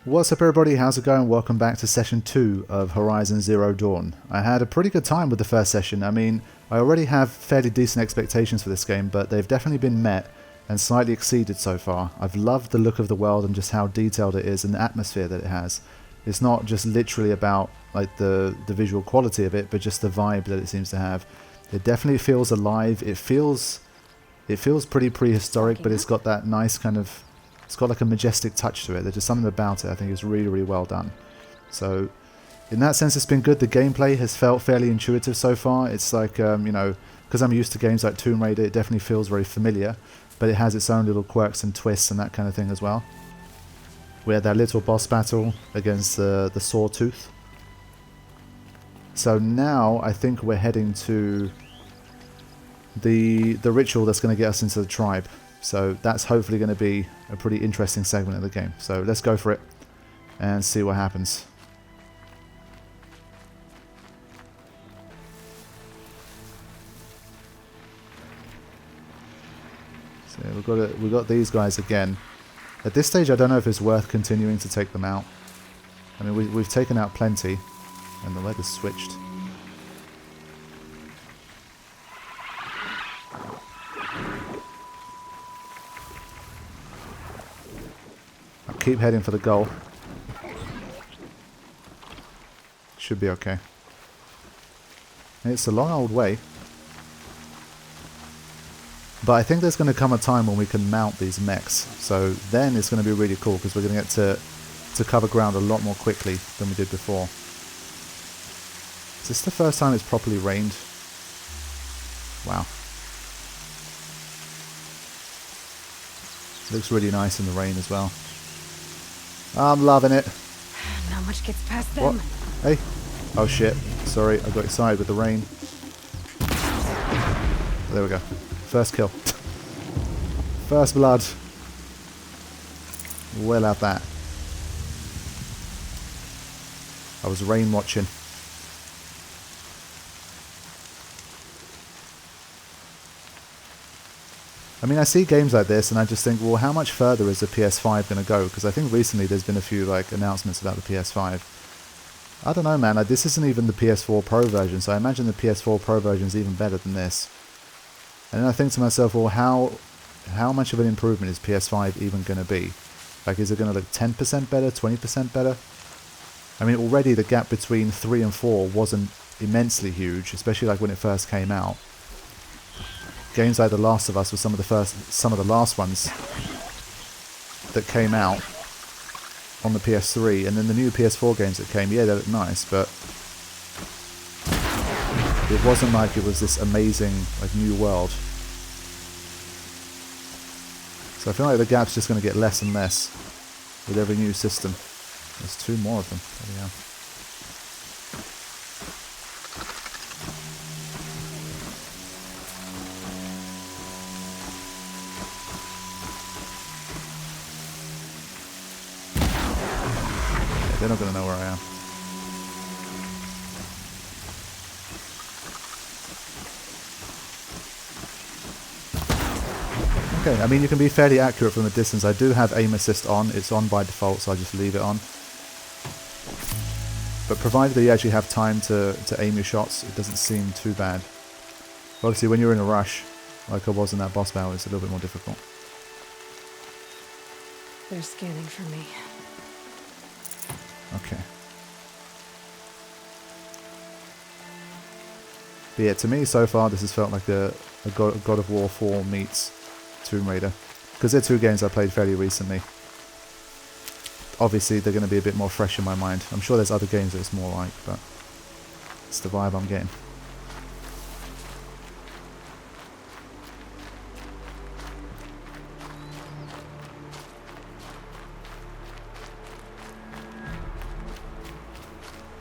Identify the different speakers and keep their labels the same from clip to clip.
Speaker 1: What's up everybody, how's it going? Welcome back to session 2 of Horizon Zero Dawn. I had a pretty good time with the first session. I mean, I already have fairly decent expectations for this game, but they've definitely been met and slightly exceeded so far. I've loved the look of the world and just how detailed it is and the atmosphere that it has. It's not just literally about like the visual quality of it, but just the vibe that it seems to have. It definitely feels alive. It feels pretty prehistoric, but it's got that nice kind of... It's got like a majestic touch to it. There's just something about it I think is really, really well done. So, in that sense, it's been good. The gameplay has felt fairly intuitive so far. It's like, you know, because I'm used to games like Tomb Raider, it definitely feels very familiar. But it has its own little quirks and twists and that kind of thing as well. We had that little boss battle against the Sawtooth. So now, I think we're heading to the ritual that's going to get us into the tribe. So that's hopefully going to be a pretty interesting segment of the game. So let's go for it and see what happens. So we've got these guys again. At this stage, I don't know if it's worth continuing to take them out. I mean, we've taken out plenty, and the weather's switched. Keep heading for the goal. Should be okay. It's a long old way. But I think there's going to come a time when we can mount these mechs. So then it's going to be really cool because we're going to get to cover ground a lot more quickly than we did before. Is this the first time it's properly rained? Wow. Looks really nice in the rain as well. I'm loving it.
Speaker 2: Not much gets past them.
Speaker 1: What? Hey. Oh shit. Sorry, I got excited with the rain. There we go. First kill. First blood. We'll have that. I was rain watching. I mean, I see games like this and I just think, well, how much further is the PS5 going to go? Because I think recently there's been a few like announcements about the PS5. I don't know, man. Like, this isn't even the PS4 Pro version, so I imagine the PS4 Pro version is even better than this. And then I think to myself, well, how much of an improvement is PS5 even going to be? Like, is it going to look 10% better, 20% better? I mean, already the gap between 3 and 4 wasn't immensely huge, especially like when it first came out. Games like The Last of Us were some of the last ones that came out on the PS3, and then the new PS4 games that came, yeah, they look nice, but it wasn't like it was this amazing like new world. So I feel like the gap's just going to get less and less with every new system. There's 2 more of them. There we go. They're not going to know where I am. Okay, I mean, you can be fairly accurate from a distance. I do have aim assist on. It's on by default, so I just leave it on. But provided that you actually have time to aim your shots, it doesn't seem too bad. Obviously, when you're in a rush, like I was in that boss battle, it's a little bit more difficult.
Speaker 2: They're scanning for me.
Speaker 1: Okay. But yeah, to me so far this has felt like a God of War 4 meets Tomb Raider. Because they're 2 games I played fairly recently. Obviously they're going to be a bit more fresh in my mind. I'm sure there's other games that it's more like, but it's the vibe I'm getting.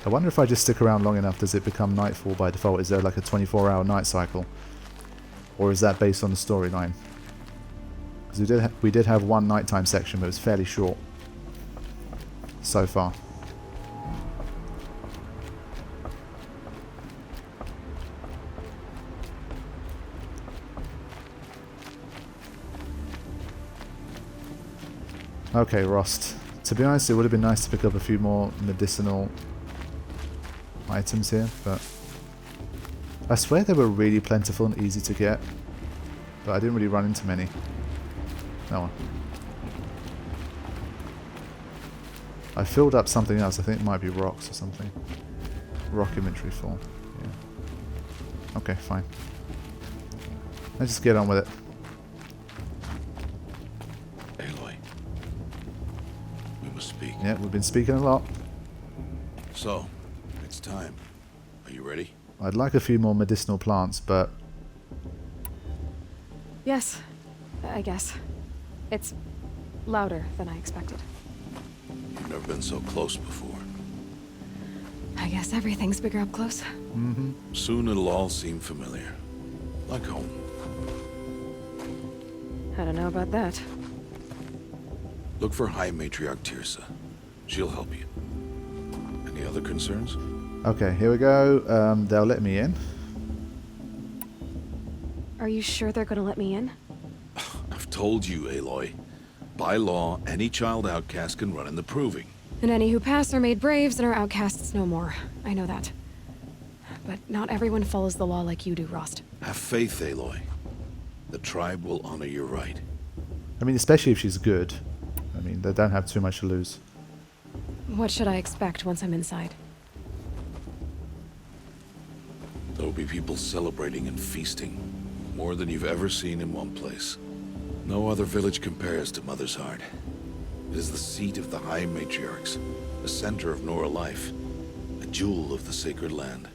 Speaker 1: I wonder if I just stick around long enough, does it become nightfall by default? Is there like a 24-hour night cycle? Or is that based on the storyline? Because we did have one nighttime section, but it was fairly short so far. Okay, Rost. To be honest, it would have been nice to pick up a few more medicinal items here, but I swear they were really plentiful and easy to get, but I didn't really run into many. No one. I filled up something else. I think it might be rocks or something. Rock inventory full. Yeah. Okay, fine. Let's just get on with it.
Speaker 3: Aloy, we must speak.
Speaker 1: Yeah, we've been speaking a lot.
Speaker 3: So, it's time. Are you ready?
Speaker 1: I'd like a few more medicinal plants, but
Speaker 2: Yes, I guess. It's louder than I expected.
Speaker 3: You've never been so close before.
Speaker 2: I guess everything's bigger up close.
Speaker 1: mm-hmm.
Speaker 3: Soon it'll all seem familiar. Like home.
Speaker 2: I don't know about that.
Speaker 3: Look for High Matriarch Teersa. She'll help you. Any other concerns?
Speaker 1: Okay, here we go. They'll let me in.
Speaker 2: Are you sure they're gonna let me in?
Speaker 3: I've told you, Aloy. By law, any child outcast can run in the proving.
Speaker 2: And any who pass are made braves and are outcasts no more. I know that. But not everyone follows the law like you do, Rost.
Speaker 3: Have faith, Aloy. The tribe will honor your right.
Speaker 1: I mean, especially if she's good. I mean, they don't have too much to lose.
Speaker 2: What should I expect once I'm inside?
Speaker 3: There'll be people celebrating and feasting. More than you've ever seen in one place. No other village compares to Mother's Heart. It is the seat of the High Matriarchs, the center of Nora life, a jewel of the sacred land.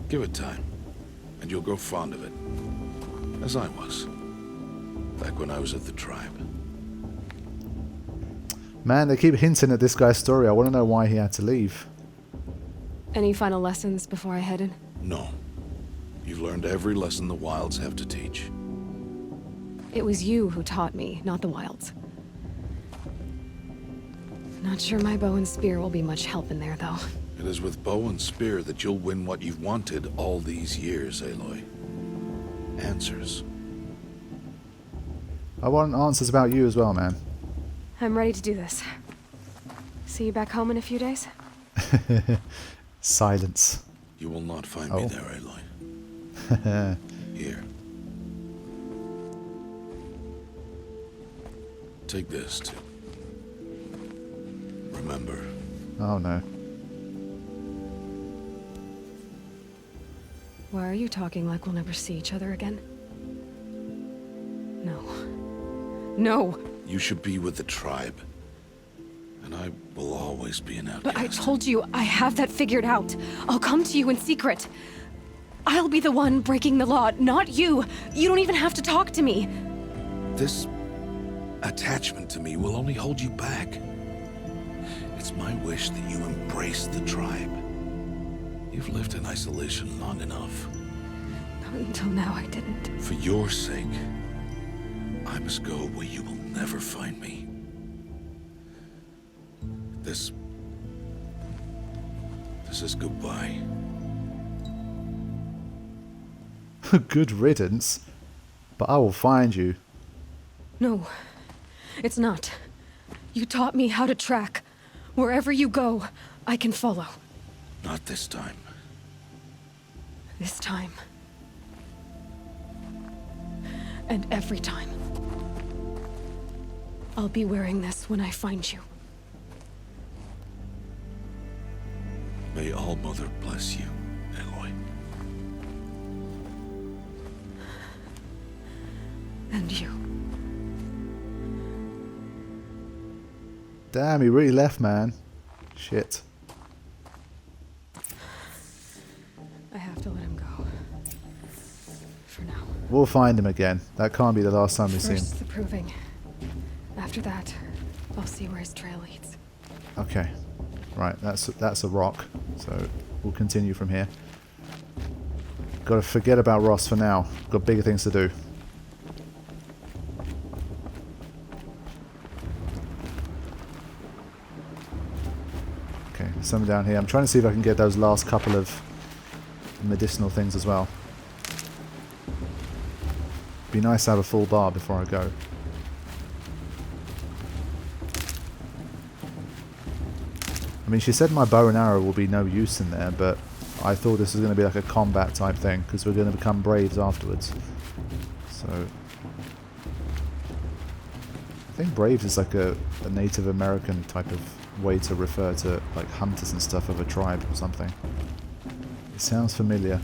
Speaker 3: Give it time, and you'll grow fond of it. As I was, back when I was at the tribe.
Speaker 1: Man, they keep hinting at this guy's story. I want to know why he had to leave.
Speaker 2: Any final lessons before I head in?
Speaker 3: No. You've learned every lesson the Wilds have to teach.
Speaker 2: It was you who taught me, not the Wilds. Not sure my bow and spear will be much help in there, though.
Speaker 3: It is with bow and spear that you'll win what you've wanted all these years, Aloy. Answers.
Speaker 1: I want answers about you as well, man.
Speaker 2: I'm ready to do this. See you back home in a few days?
Speaker 1: Silence.
Speaker 3: You will not find me there, Aloy. Here. Take this, too. Remember.
Speaker 1: Oh no.
Speaker 2: Why are you talking like we'll never see each other again? No. No!
Speaker 3: You should be with the tribe. And I will always be an outcast.
Speaker 2: But I told you, I have that figured out. I'll come to you in secret. I'll be the one breaking the law, not you. You don't even have to talk to me.
Speaker 3: This attachment to me will only hold you back. It's my wish that you embrace the tribe. You've lived in isolation long enough.
Speaker 2: Until now, I didn't.
Speaker 3: For your sake, I must go where you will never find me. This is goodbye.
Speaker 1: Good riddance. But I will find you.
Speaker 2: No, it's not. You taught me how to track. Wherever you go, I can follow.
Speaker 3: Not this time.
Speaker 2: This time. And every time. I'll be wearing this when I find you.
Speaker 3: May All Mother bless you, Aloy.
Speaker 2: And you.
Speaker 1: Damn, he really left, man. Shit.
Speaker 2: I have to let him go. For now.
Speaker 1: We'll find him again. That can't be the last time we see him.
Speaker 2: First the proving. After that, I'll see where his trail leads.
Speaker 1: Okay. Right, that's a rock. So we'll continue from here. Gotta forget about Rost for now. Got bigger things to do. Okay, something down here. I'm trying to see if I can get those last couple of medicinal things as well. Be nice to have a full bar before I go. I mean, she said my bow and arrow will be no use in there, but I thought this was going to be like a combat type thing, because we're going to become braves afterwards. So... I think braves is like a Native American type of way to refer to like hunters and stuff of a tribe or something. It sounds familiar.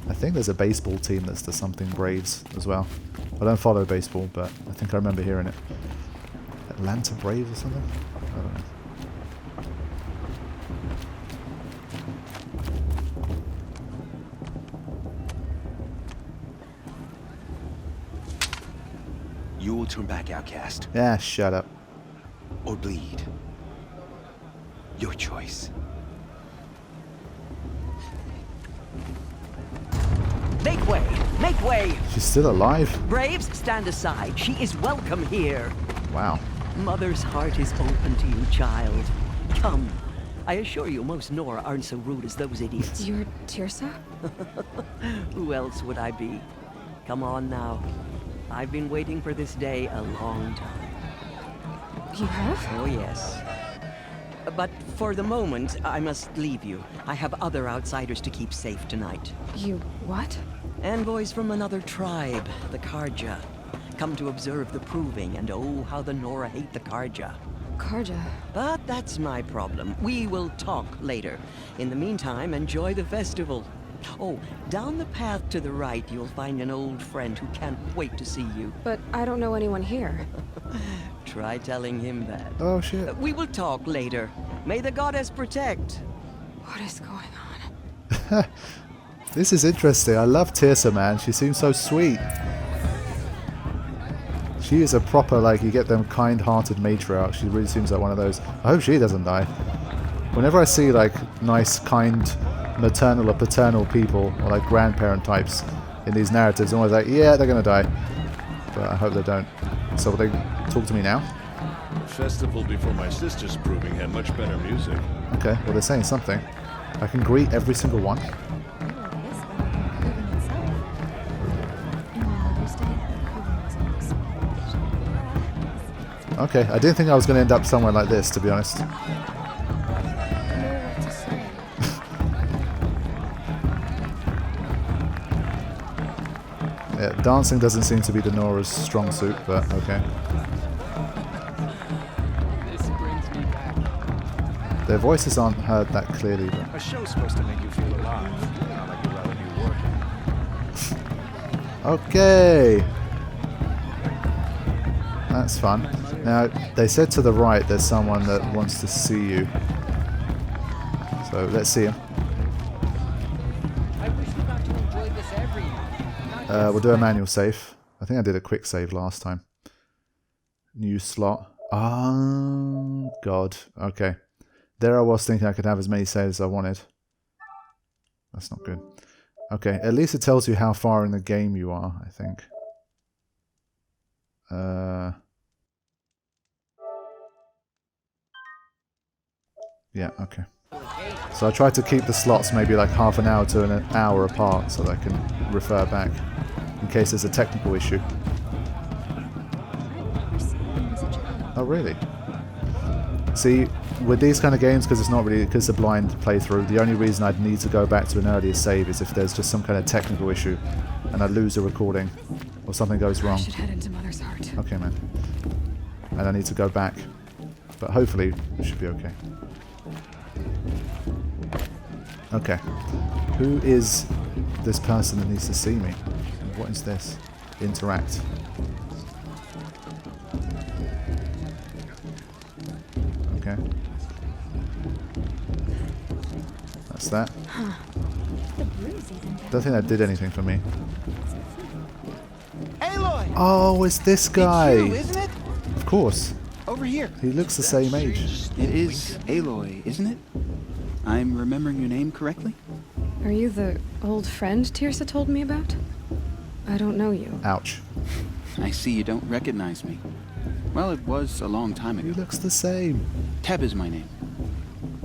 Speaker 1: I think there's a baseball team that's the something Braves as well. I don't follow baseball, but I think I remember hearing it. Atlanta Braves or something? I don't know.
Speaker 4: You will turn back, outcast.
Speaker 1: Yeah, shut up.
Speaker 4: Or bleed. Your choice.
Speaker 5: Make way! Make way!
Speaker 1: She's still alive?
Speaker 5: Braves, stand aside. She is welcome here.
Speaker 1: Wow.
Speaker 5: Mother's heart is open to you, child. Come. I assure you, most Nora aren't so rude as those idiots.
Speaker 2: You're Teersa?
Speaker 5: Who else would I be? Come on now. I've been waiting for this day a long time.
Speaker 2: You have?
Speaker 5: Oh, yes. But for the moment, I must leave you. I have other outsiders to keep safe tonight.
Speaker 2: You what?
Speaker 5: Envoys from another tribe, the Carja. Come to observe the proving, and oh, how the Nora hate the Carja.
Speaker 2: Carja.
Speaker 5: But that's my problem. We will talk later. In the meantime, enjoy the festival. Oh, down the path to the right, you'll find an old friend who can't wait to see you.
Speaker 2: But I don't know anyone here.
Speaker 5: Try telling him that.
Speaker 1: Oh shit.
Speaker 5: We will talk later. May the goddess protect.
Speaker 2: What is going on?
Speaker 1: This is interesting. I love Teersa, man. She seems so sweet. She is a proper, like, you get them kind-hearted matriarch. She really seems like one of those. I hope she doesn't die. Whenever I see, like, nice, kind, maternal or paternal people, or, like, grandparent types in these narratives, I'm always like, yeah, they're gonna die. But I hope they don't. So will they talk to me now?
Speaker 3: The festival before my sister's proving had much better music.
Speaker 1: Okay, well, they're saying something. I can greet every single one. Okay, I didn't think I was going to end up somewhere like this, to be honest. Yeah, dancing doesn't seem to be the Nora's strong suit, but okay.
Speaker 6: This brings me back.
Speaker 1: Their voices aren't heard that clearly, but...
Speaker 6: A show's supposed to make you feel alive, not like you're out of new work.
Speaker 1: Okay! That's fun. Now, they said to the right there's someone that wants to see you. So, let's see him.
Speaker 6: I wish we got to enjoy this every year.
Speaker 1: We'll do a manual save. I think I did a quick save last time. New slot. Oh, God. Okay. There I was thinking I could have as many saves as I wanted. That's not good. Okay, at least it tells you how far in the game you are, I think. Yeah, okay. So I tried to keep the slots maybe like half an hour to an hour apart so that I can refer back in case there's a technical issue. Oh, really? See, with these kind of games, because it's not really, because it's a blind playthrough, the only reason I'd need to go back to an earlier save is if there's just some kind of technical issue and I lose a recording or something goes wrong.
Speaker 2: I should head into Mother's heart.
Speaker 1: Okay, man. And I need to go back. But hopefully it should be okay. Okay. Who is this person that needs to see me? What is this? Interact. Okay. That's that. Don't think that did anything for me.
Speaker 6: Aloy!
Speaker 1: Oh, it's this guy!
Speaker 6: It's you, isn't it?
Speaker 1: Of course.
Speaker 6: Over here.
Speaker 1: He looks the same age.
Speaker 7: It is Aloy, isn't it? I'm remembering your name correctly?
Speaker 2: Are you the old friend Teersa told me about? I don't know you.
Speaker 1: Ouch.
Speaker 7: I see you don't recognize me. Well, it was a long time
Speaker 1: He
Speaker 7: ago.
Speaker 1: looks the same.
Speaker 7: Teb is my name.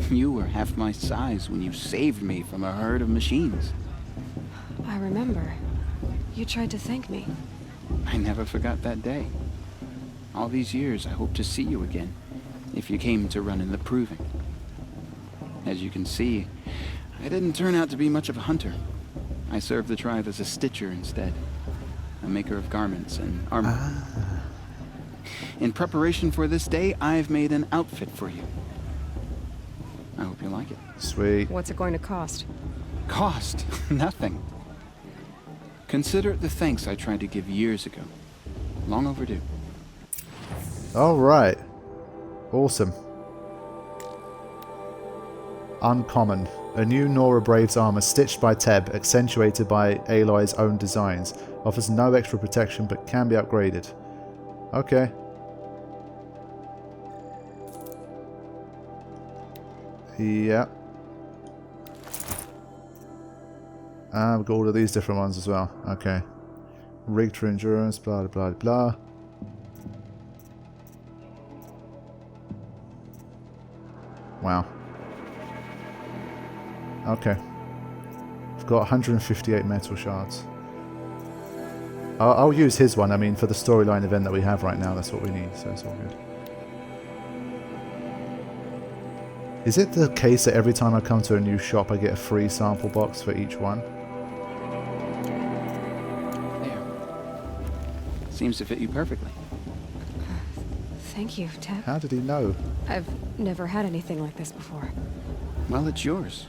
Speaker 7: You were half my size when you saved me from a herd of machines.
Speaker 2: I remember. You tried to thank me.
Speaker 7: I never forgot that day. All these years, I hope to see you again. if you came to run in the proving. As you can see, I didn't turn out to be much of a hunter. I served the tribe as a stitcher instead, a maker of garments and armor. In preparation for this day, I've made an outfit for you. I hope you like it.
Speaker 1: Sweet.
Speaker 2: What's it going to cost?
Speaker 7: Cost? Nothing. Consider it the thanks I tried to give years ago. Long overdue.
Speaker 1: Alright. Awesome. Uncommon. A new Nora Braves armor stitched by Teb, accentuated by Aloy's own designs. Offers no extra protection but can be upgraded. Okay. Yeah. We've got all of these different ones as well. Okay. Rigged for endurance, blah blah blah. Wow. Okay. I've got 158 metal shards. I'll use his one. I mean, for the storyline event that we have right now, that's what we need, so it's all good. Is it the case that every time I come to a new shop, I get a free sample box for each one?
Speaker 7: There. Seems to fit you perfectly.
Speaker 2: Thank you, Teb.
Speaker 1: How did he know?
Speaker 2: I've never had anything like this before.
Speaker 7: Well, it's yours.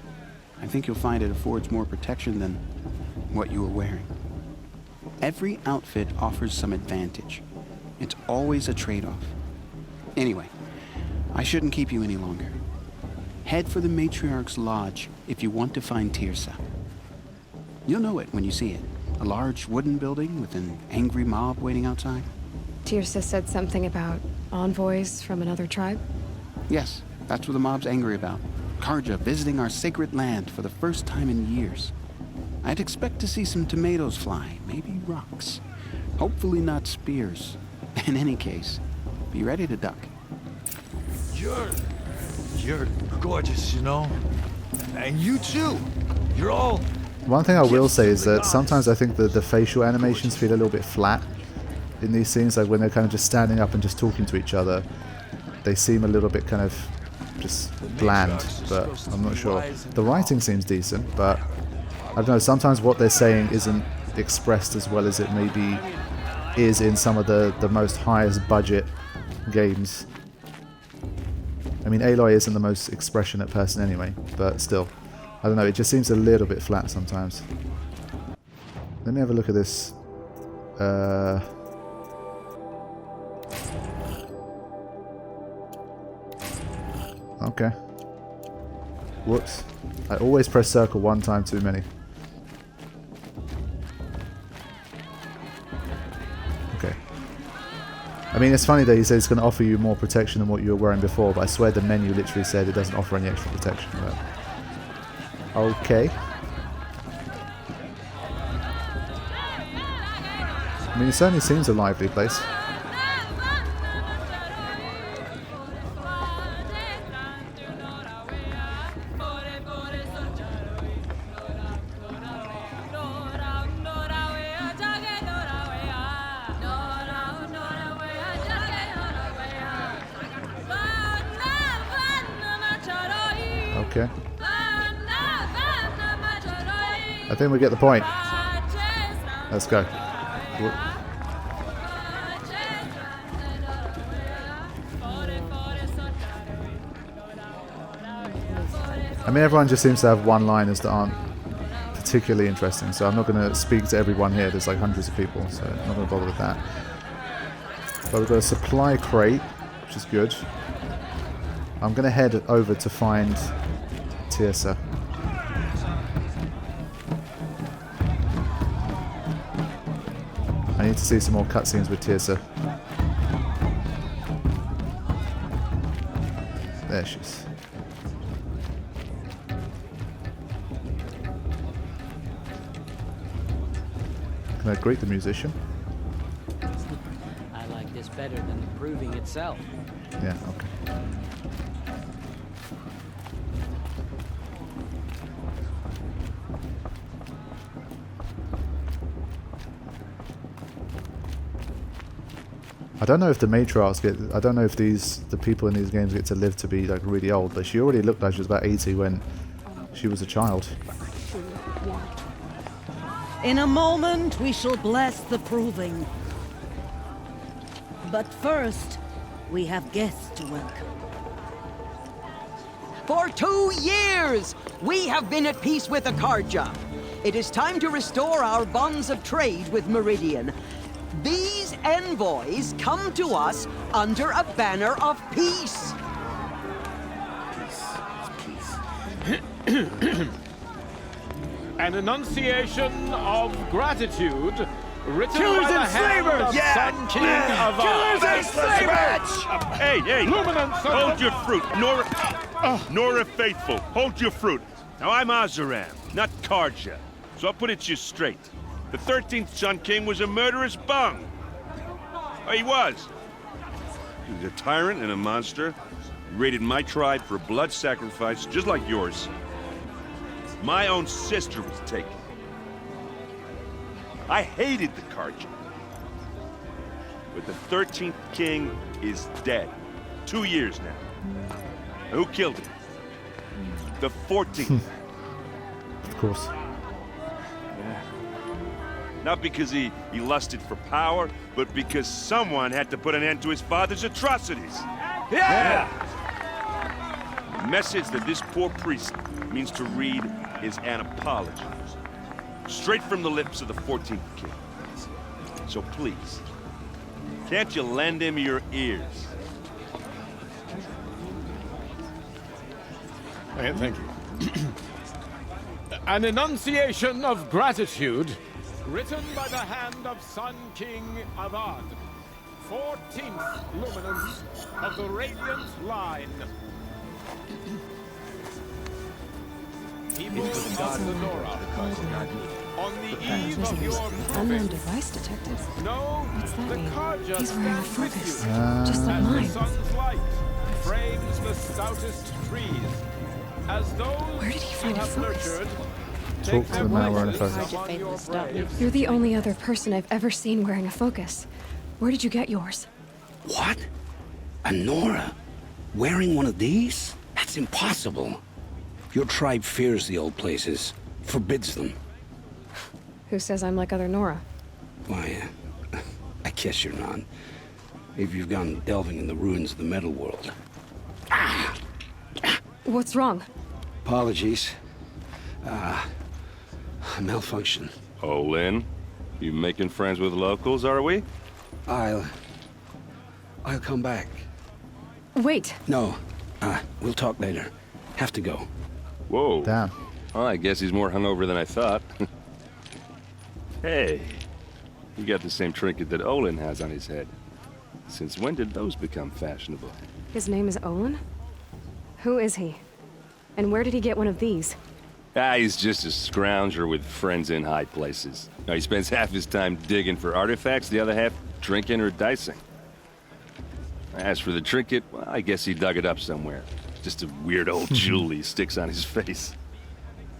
Speaker 7: I think you'll find it affords more protection than what you were wearing. Every outfit offers some advantage. It's always a trade-off. Anyway, I shouldn't keep you any longer. Head for the Matriarch's lodge if you want to find Teersa. You'll know it when you see it. A large wooden building with an angry mob waiting outside.
Speaker 2: Teersa said something about envoys from another tribe?
Speaker 7: Yes, that's what the mob's angry about. Carja visiting our sacred land for the first time in years. I'd expect to see some tomatoes fly, maybe rocks. Hopefully not spears. In any case, be ready to duck.
Speaker 6: You're gorgeous, you know? And you too! You're all...
Speaker 1: One thing I will say is that sometimes I think that the facial animations feel a little bit flat in these scenes, like when they're kind of just standing up and just talking to each other. They seem a little bit kind of just bland, but I'm not sure. The writing seems decent, but I don't know, sometimes what they're saying isn't expressed as well as it maybe is in some of the most highest budget games. I mean, Aloy isn't the most expressionate person anyway, but still. I don't know, it just seems a little bit flat sometimes. Let me have a look at this. Okay. Whoops. I always press circle one time too many. Okay. I mean, it's funny that he says it's going to offer you more protection than what you were wearing before, but I swear the menu literally said it doesn't offer any extra protection. But okay. I mean, it certainly seems a lively place. Okay. I think we get the point. Let's go. I mean, everyone just seems to have one-liners that aren't particularly interesting, so I'm not going to speak to everyone here. There's like hundreds of people, so I'm not going to bother with that. But we've got a supply crate, which is good. I'm going to head over to find Teersa. I need to see some more cutscenes with Teersa. There she is. Can I greet the musician?
Speaker 8: I like this better than the proving itself.
Speaker 1: Yeah, okay. I don't know if the matriarchs get. I don't know if the people in these games get to live to be like really old. But she already looked like she was about 80 when she was a child.
Speaker 9: In a moment, we shall bless the proving. But first, we have guests to welcome.
Speaker 5: For 2 years, we have been at peace with the Carja. It is time to restore our bonds of trade with Meridian. These envoys come to us under a banner of peace.
Speaker 10: An enunciation of gratitude written
Speaker 6: Killers
Speaker 10: by the
Speaker 6: and
Speaker 10: hand
Speaker 6: slavers!
Speaker 10: of
Speaker 6: Yeah!
Speaker 10: Sun King of
Speaker 6: Killers and slavers!
Speaker 11: Hey, hey!
Speaker 10: Luminance
Speaker 11: Hold your fruit, Nora. Nora Faithful, hold your fruit. Now I'm Azaram, not Carja, so I'll put it to you straight. The 13th Sun King was a murderous bung. Oh, he was. He was a tyrant and a monster. He raided my tribe for blood sacrifice, just like yours. My own sister was taken. I hated the Carja. But the 13th king is dead. 2 years now. Who killed him? The 14th.
Speaker 1: Of course.
Speaker 11: Not because he lusted for power, but because someone had to put an end to his father's atrocities.
Speaker 6: Yeah!
Speaker 11: The message that this poor priest means to read is an apology. Straight from the lips of the 14th king. So please, can't you lend him your ears?
Speaker 10: Thank you. An enunciation of gratitude written by the hand of Sun King Avad, 14th luminance of the Radiant Line. People of the Nora, on the eve of your
Speaker 2: Unknown
Speaker 10: proving,
Speaker 2: device detected.
Speaker 10: know
Speaker 2: What's that
Speaker 10: the
Speaker 2: mean?
Speaker 10: Carja
Speaker 2: He's wearing a
Speaker 10: stands with
Speaker 2: focus.
Speaker 10: you.
Speaker 2: Just like
Speaker 10: As the
Speaker 2: mine.
Speaker 10: sun's light frames the stoutest trees, as those
Speaker 2: Where did he find
Speaker 10: you
Speaker 2: a
Speaker 10: have
Speaker 2: focus?
Speaker 10: nurtured
Speaker 1: Talk
Speaker 10: take
Speaker 1: to
Speaker 10: their
Speaker 1: them now wearing a
Speaker 10: places
Speaker 1: focus.
Speaker 10: among your braves.
Speaker 2: You're the only other person I've ever seen wearing a focus. Where did you get yours?
Speaker 12: What? A Nora? Wearing one of these? That's impossible. Your tribe fears the old places, forbids them.
Speaker 2: Who says I'm like other Nora?
Speaker 12: Why, I guess you're not. If you've gone delving in the ruins of the metal world.
Speaker 2: What's wrong?
Speaker 12: Apologies. Malfunction.
Speaker 11: Olin, you making friends with locals, are we?
Speaker 12: I'll come back.
Speaker 2: Wait.
Speaker 12: No, we'll talk later. Have to go.
Speaker 11: Whoa.
Speaker 1: Damn.
Speaker 11: Well, I guess he's more hungover than I thought. Hey, you got the same trinket that Olin has on his head. Since when did those become fashionable?
Speaker 2: His name is Olin? Who is he? And where did he get one of these?
Speaker 11: He's just a scrounger with friends in high places. Now, he spends half his time digging for artifacts, the other half drinking or dicing. As for the trinket, well, I guess he dug it up somewhere. Just a weird old jewel he sticks on his face.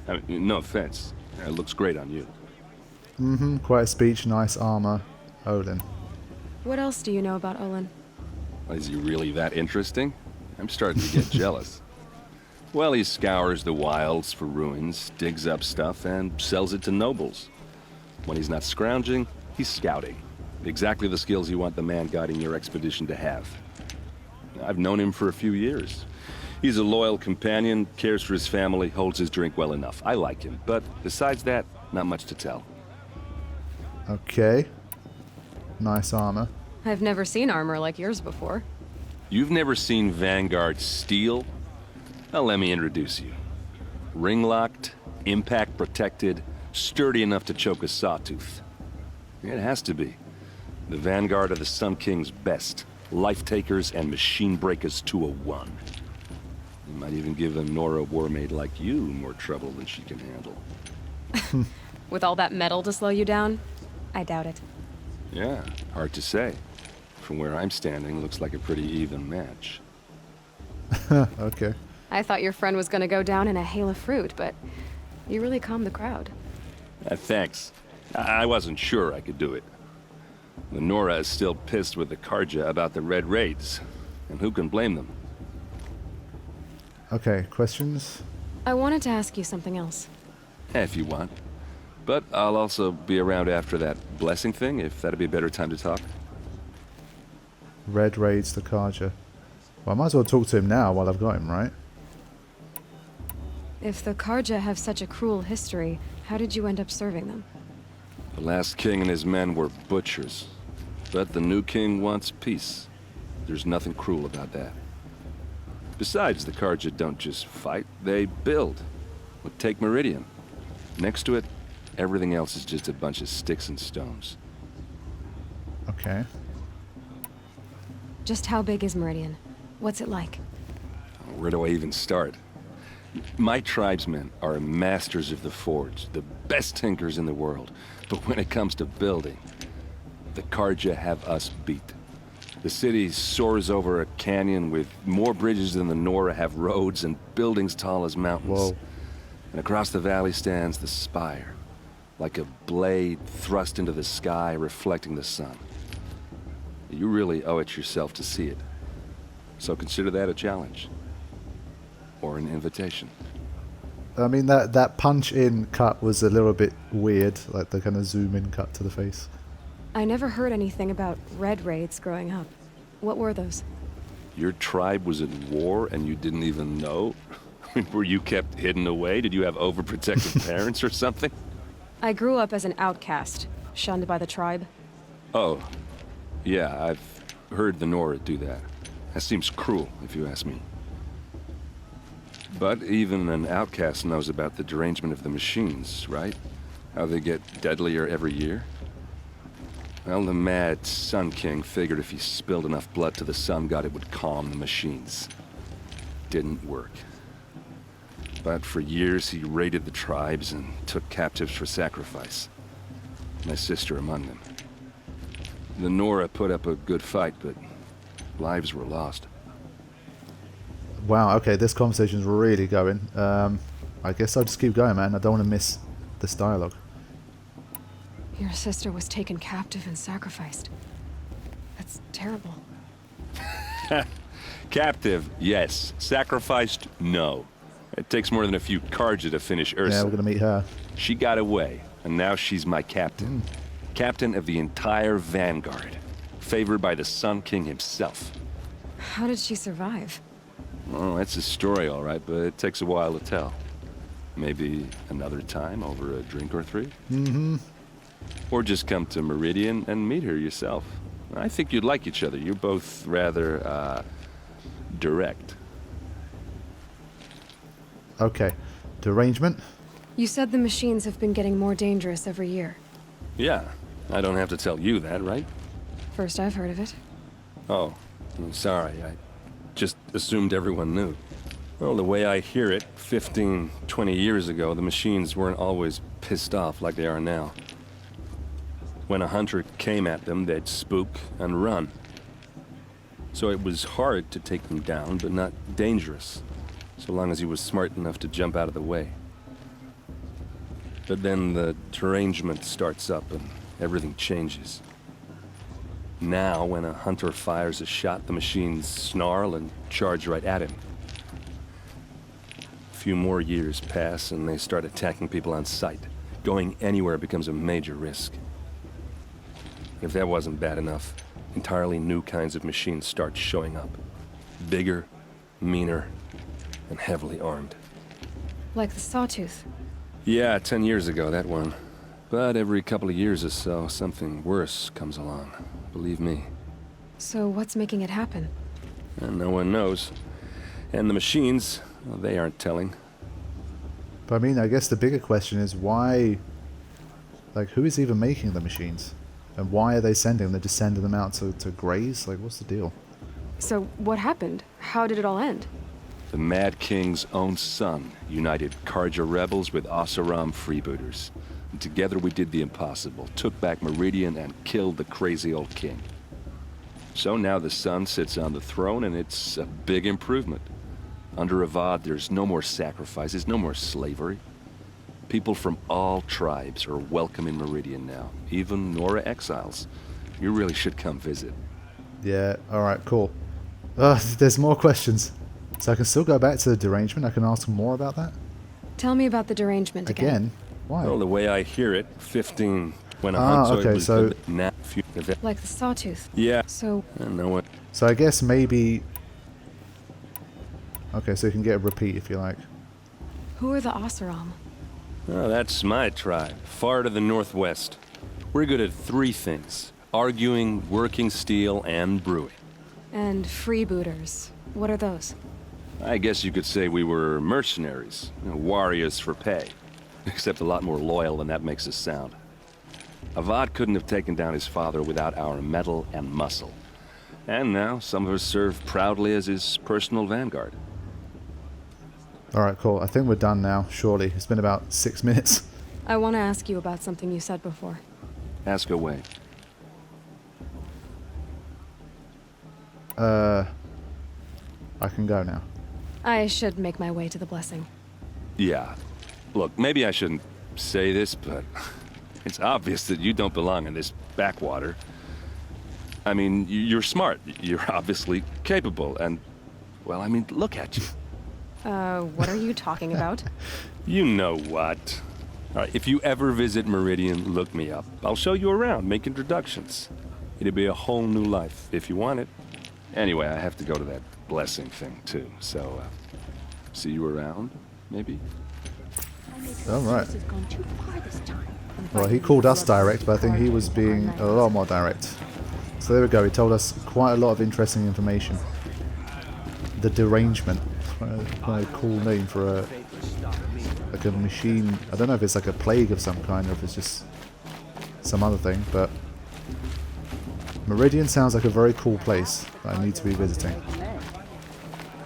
Speaker 11: I mean, no offense. It looks great on you.
Speaker 1: Quite a speech, nice armor. Olin.
Speaker 2: What else do you know about Olin?
Speaker 11: Is he really that interesting? I'm starting to get jealous. Well, he scours the wilds for ruins, digs up stuff, and sells it to nobles. When he's not scrounging, he's scouting. Exactly the skills you want the man guiding your expedition to have. I've known him for a few years. He's a loyal companion, cares for his family, holds his drink well enough. I like him, but besides that, not much to tell.
Speaker 1: Okay. Nice armor.
Speaker 2: I've never seen armor like yours before.
Speaker 11: You've never seen Vanguard steel? Well, let me introduce you. Ring-locked, impact-protected, sturdy enough to choke a sawtooth. It has to be. The Vanguard are the Sun King's best. Life-takers and machine-breakers to a one. You might even give a Nora warmaid like you more trouble than she can handle.
Speaker 2: With all that metal to slow you down? I doubt it.
Speaker 11: Yeah, hard to say. From where I'm standing, looks like a pretty even match.
Speaker 1: Okay.
Speaker 2: I thought your friend was gonna go down in a hail of fruit, but you really calmed the crowd.
Speaker 11: Thanks. I wasn't sure I could do it. The Nora is still pissed with the Carja about the Red Raids, and who can blame them?
Speaker 1: Okay, questions?
Speaker 2: I wanted to ask you something else.
Speaker 11: If you want. But I'll also be around after that blessing thing, if that'd be a better time to talk.
Speaker 1: Red raids the Carja. Well, I might as well talk to him now while I've got him, right?
Speaker 2: If the Carja have such a cruel history, how did you end up serving them?
Speaker 11: The last king and his men were butchers. But the new king wants peace. There's nothing cruel about that. Besides, the Carja don't just fight, they build. Well, take Meridian. Next to it, everything else is just a bunch of sticks and stones.
Speaker 1: Okay.
Speaker 2: Just how big is Meridian? What's it like?
Speaker 11: Where do I even start? My tribesmen are masters of the forge, the best tinkers in the world. But when it comes to building, the Carja have us beat. The city soars over a canyon with more bridges than the Nora have roads and buildings tall as mountains.
Speaker 1: Whoa.
Speaker 11: And across the valley stands the spire, like a blade thrust into the sky reflecting the sun. You really owe it yourself to see it. So consider that a challenge. Or an invitation.
Speaker 1: I mean, that punch-in cut was a little bit weird, like the kind of zoom-in cut to the face.
Speaker 2: I never heard anything about Red Raids growing up. What were those?
Speaker 11: Your tribe was at war and you didn't even know? Were you kept hidden away? Did you have overprotective parents or something?
Speaker 2: I grew up as an outcast, shunned by the tribe.
Speaker 11: Oh, yeah, I've heard the Nora do that. That seems cruel, if you ask me. But even an outcast knows about the derangement of the machines, right? How they get deadlier every year? Well, the mad Sun King figured if he spilled enough blood to the Sun God, it would calm the machines. Didn't work. But for years, he raided the tribes and took captives for sacrifice. My sister among them. The Nora put up a good fight, but lives were lost.
Speaker 1: Wow, okay, this conversation's really going. I guess I'll just keep going, man. I don't want to miss this dialogue.
Speaker 2: Your sister was taken captive and sacrificed. That's terrible.
Speaker 11: Captive, yes. Sacrificed, no. It takes more than a few Carja to finish Ursa.
Speaker 1: Yeah, we're gonna meet her.
Speaker 11: She got away, and now she's my captain. Captain of the entire Vanguard. Favored by the Sun King himself.
Speaker 2: How did she survive?
Speaker 11: Oh, that's a story, all right, but it takes a while to tell. Maybe another time over a drink or three?
Speaker 1: Mm-hmm.
Speaker 11: Or just come to Meridian and meet her yourself. I think you'd like each other. You're both rather, direct.
Speaker 1: Okay. Derangement?
Speaker 2: You said the machines have been getting more dangerous every year.
Speaker 11: Yeah, I don't have to tell you that, right?
Speaker 2: First I've heard of it.
Speaker 11: Oh, I'm sorry. I just assumed everyone knew. Well, the way I hear it, 15, 20 years ago, the machines weren't always pissed off like they are now. When a hunter came at them, they'd spook and run. So it was hard to take them down, but not dangerous, so long as he was smart enough to jump out of the way. But then the derangement starts up and everything changes. Now, when a hunter fires a shot, the machines snarl and charge right at him. A few more years pass and they start attacking people on sight. Going anywhere becomes a major risk. If that wasn't bad enough, entirely new kinds of machines start showing up. Bigger, meaner, and heavily armed.
Speaker 2: Like the Sawtooth.
Speaker 11: Yeah, 10 years ago, that one. But every couple of years or so, something worse comes along. Believe me.
Speaker 2: So what's making it happen?
Speaker 11: And no one knows. And the machines, well, they aren't telling.
Speaker 1: But I mean, I guess the bigger question is why... Like, who is even making the machines? And why are they sending them? They're just sending them out to graze? Like, what's the deal?
Speaker 2: So what happened? How did it all end?
Speaker 11: The Mad King's own son united Carja rebels with Oseram freebooters. And together we did the impossible, took back Meridian and killed the crazy old king. So now the son sits on the throne and it's a big improvement. Under Avad, there's no more sacrifices, no more slavery. People from all tribes are welcome in Meridian now, even Nora exiles. You really should come visit.
Speaker 1: Yeah, alright, cool. There's more questions. So I can still go back to the derangement. I can ask more about that?
Speaker 2: Tell me about the derangement again.
Speaker 1: Again? Why?
Speaker 11: Well, the way I hear it, 15 when a hunter
Speaker 1: okay,
Speaker 11: was
Speaker 1: so...
Speaker 2: Like the sawtooth.
Speaker 11: Yeah.
Speaker 2: So...
Speaker 11: I know what.
Speaker 1: So I guess maybe... Okay, so you can get a repeat if you like.
Speaker 2: Who are the Oseram?
Speaker 11: Oh, that's my tribe, far to the northwest. We're good at 3 things. Arguing, working steel, and brewing.
Speaker 2: And freebooters. What are those?
Speaker 11: I guess you could say we were mercenaries. Warriors for pay. Except a lot more loyal than that makes us sound. Avad couldn't have taken down his father without our metal and muscle. And now, some of us serve proudly as his personal vanguard.
Speaker 1: Alright, cool. I think we're done now, surely. It's been about 6 minutes.
Speaker 2: I want to ask you about something you said before.
Speaker 11: Ask away.
Speaker 1: I can go now.
Speaker 2: I should make my way to the blessing.
Speaker 11: Yeah. Look, maybe I shouldn't say this, but it's obvious that you don't belong in this backwater. I mean, you're smart. You're obviously capable, and, well, I mean, look at you.
Speaker 2: What are you talking about?
Speaker 11: You know what. If you ever visit Meridian, look me up. I'll show you around, make introductions. It'll be a whole new life, if you want it. Anyway, I have to go to that blessing thing, too, so, see you around, maybe?
Speaker 1: Alright. Well, he called us direct, but I think he was being a lot more direct. So there we go, he told us quite a lot of interesting information. The derangement. Quite a cool name for a... like a machine. I don't know if it's like a plague of some kind or if it's just some other thing, but... Meridian sounds like a very cool place that I need to be visiting.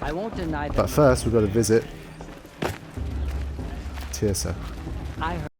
Speaker 8: I won't deny that.
Speaker 1: But first, we've got to visit Teersa.
Speaker 8: I heard